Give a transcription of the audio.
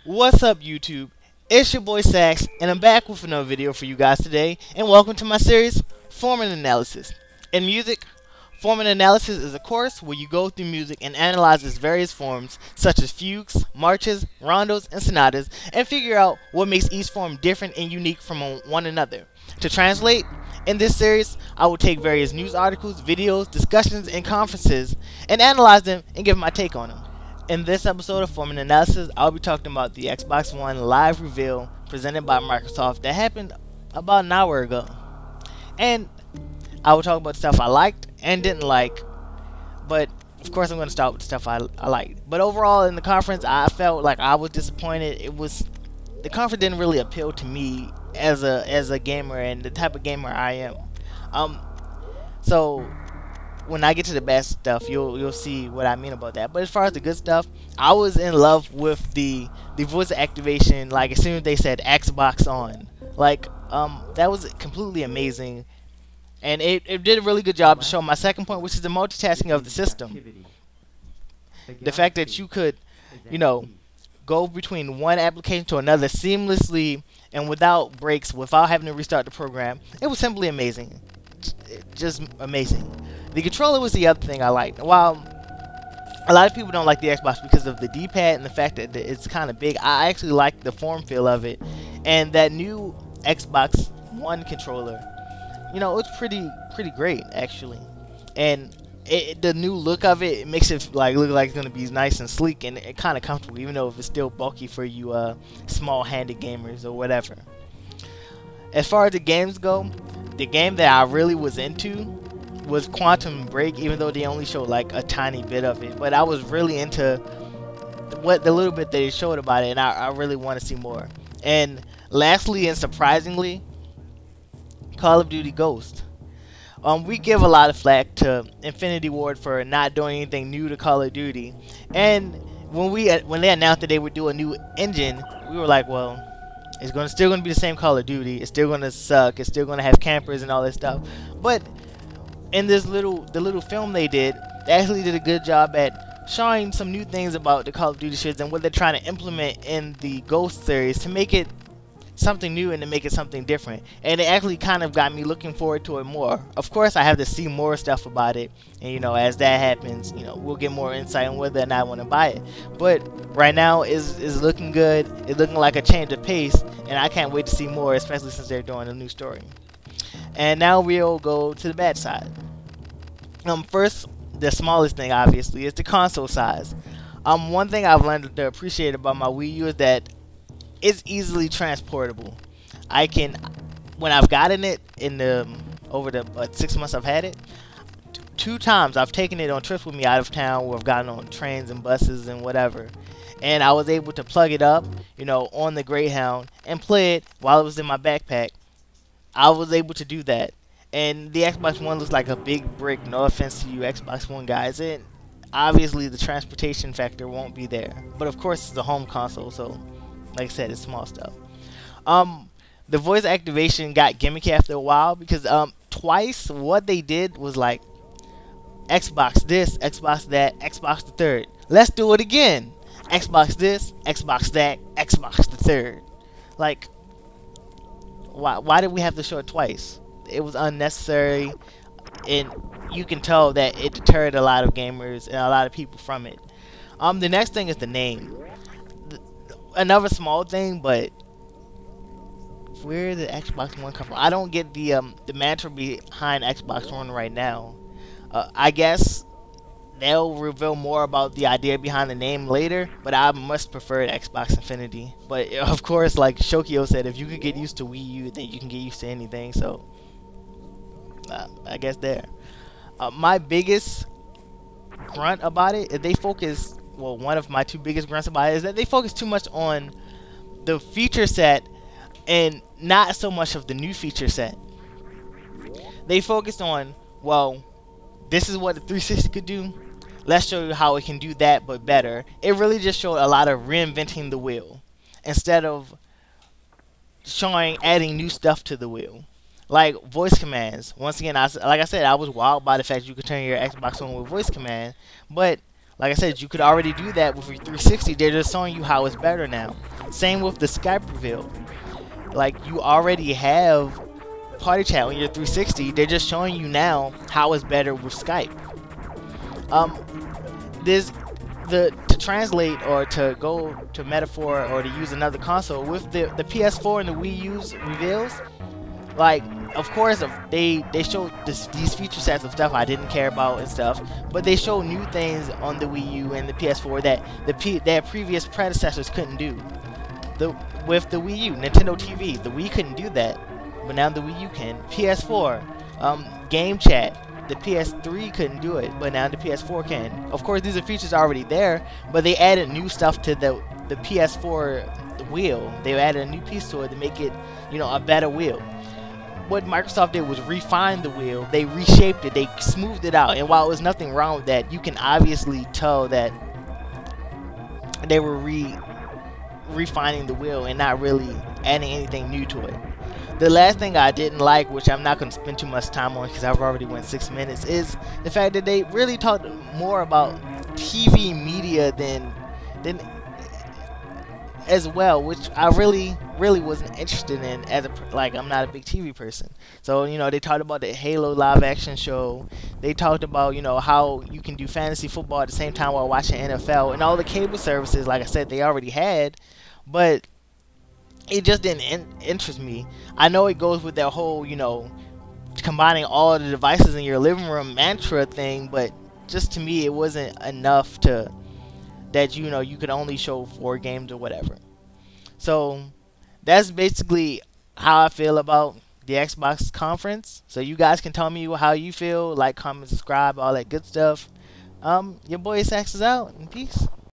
What's up, YouTube? It's your boy Sax, and I'm back with another video for you guys today. And welcome to my series, Forming Analysis. In music, forming analysis is a course where you go through music and analyze its various forms, such as fugues, marches, rondos, and sonatas, and figure out what makes each form different and unique from one another. To translate, in this series, I will take various news articles, videos, discussions, and conferences, and analyze them and give my take on them. In this episode of Forming Analysis, I'll be talking about the Xbox One live reveal presented by Microsoft that happened about an hour ago. And I will talk about stuff I liked and didn't like, but of course I'm going to start with the stuff I liked. But overall in the conference, I felt like I was disappointed. The conference didn't really appeal to me as a gamer and the type of gamer I am. So when I get to the bad stuff, you'll see what I mean about that. But as far as the good stuff, I was in love with the voice activation. Like as soon as they said Xbox on, like that was completely amazing, and it did a really good job to show my second point, which is the multitasking of the system. The fact that you could, go between one application to another seamlessly and without breaks, without having to restart the program. It was simply amazing, just amazing. The controller was the other thing I liked. While a lot of people don't like the Xbox because of the D-pad and the fact that it's kind of big, I actually like the form feel of it. And that new Xbox One controller, it's pretty great actually. And the new look of it makes it look like it's gonna be nice and sleek and kind of comfortable, even though if it's still bulky for you small-handed gamers or whatever. As far as the games go, the game that I really was into was Quantum Break, even though they only showed like a tiny bit of it. But I was really into the little bit they showed about it, and I really want to see more. And lastly and surprisingly, Call of Duty Ghost. We give a lot of flack to Infinity Ward for not doing anything new to Call of Duty, and when they announced that they would do a new engine, we were like, well, it's still gonna be the same Call of Duty. It's still gonna suck. It's still gonna have campers and all that stuff. But in the little film they actually did a good job at showing some new things about the Call of Duty series and what they're trying to implement in the Ghost series to make it something new and to make it something different. And it actually kind of got me looking forward to it more. Of course, I have to see more stuff about it, and as that happens, we'll get more insight on whether or not I want to buy it. But right now, it's looking good. It's looking like a change of pace, and I can't wait to see more, especially since they're doing a new story. And now we'll go to the bad side. First, the smallest thing obviously is the console size. One thing I've learned to appreciate about my Wii U is that it's easily transportable. When I've gotten it over the 6 months I've had it, two times I've taken it on trips with me out of town, where I've gotten on trains and buses and whatever, and I was able to plug it up, on the Greyhound and play it while it was in my backpack. I was able to do that. And the Xbox One looks like a big brick. No offense to you Xbox One guys. And obviously the transportation factor won't be there. But of course it's a home console, so like I said, it's small stuff. The voice activation got gimmicky after a while because twice what they did was like Xbox this, Xbox that, Xbox the third. Let's do it again. Xbox this, Xbox that, Xbox the third. Like, why did we have to show it twice? It was unnecessary, and you can tell that it deterred a lot of gamers and a lot of people from it. The next thing is the name. Another small thing, but where did Xbox One come from? I don't get the mantra behind Xbox One right now. I guess they'll reveal more about the idea behind the name later, but I must prefer Xbox Infinity. But of course, like Shokio said, if you could get used to Wii U, then you can get used to anything. So I guess there. My biggest grunt about it is they focus. Well, one of my two biggest grunts about it is that they focus too much on the feature set and not so much of the new feature set. They focused on, well, this is what the 360 could do. Let's show you how it can do that, but better. It really just showed a lot of reinventing the wheel instead of adding new stuff to the wheel. Like voice commands. Once again, like I said, I was wowed by the fact you could turn your Xbox on with voice command. But like I said, you could already do that with your 360. They're just showing you how it's better now. Same with the Skype reveal. Like, you already have party chat on your 360. They're just showing you now how it's better with Skype. There's to translate or to go to metaphor or to use another console with the PS4 and the Wii U's reveals. Like, of course, they showed these feature sets of stuff I didn't care about and stuff, but they show new things on the Wii U and the PS4 that their previous predecessors couldn't do. With the Wii U, Nintendo TV, the Wii couldn't do that, but now the Wii U can. PS4, game chat, the PS3 couldn't do it, but now the PS4 can. Of course, these are features already there, but they added new stuff to the PS4 wheel. They added a new piece to it to make it, a better wheel. What Microsoft did was refine the wheel. They reshaped it. They smoothed it out. And while there's nothing wrong with that, you can obviously tell that they were refining the wheel and not really adding anything new to it. The last thing I didn't like, which I'm not going to spend too much time on because I've already went 6 minutes, is the fact that they really talked more about TV media than as well, which I really wasn't interested in as I'm not a big TV person. So, they talked about the Halo live action show. They talked about, how you can do fantasy football at the same time while watching NFL, and all the cable services, like I said, they already had, but it just didn't interest me. I know it goes with their whole, combining all the devices in your living room mantra thing, but just to me, it wasn't enough that you could only show 4 games or whatever. So that's basically how I feel about the Xbox conference. So you guys can tell me how you feel. Like, comment, subscribe, all that good stuff. Your boy Sax is out, and peace.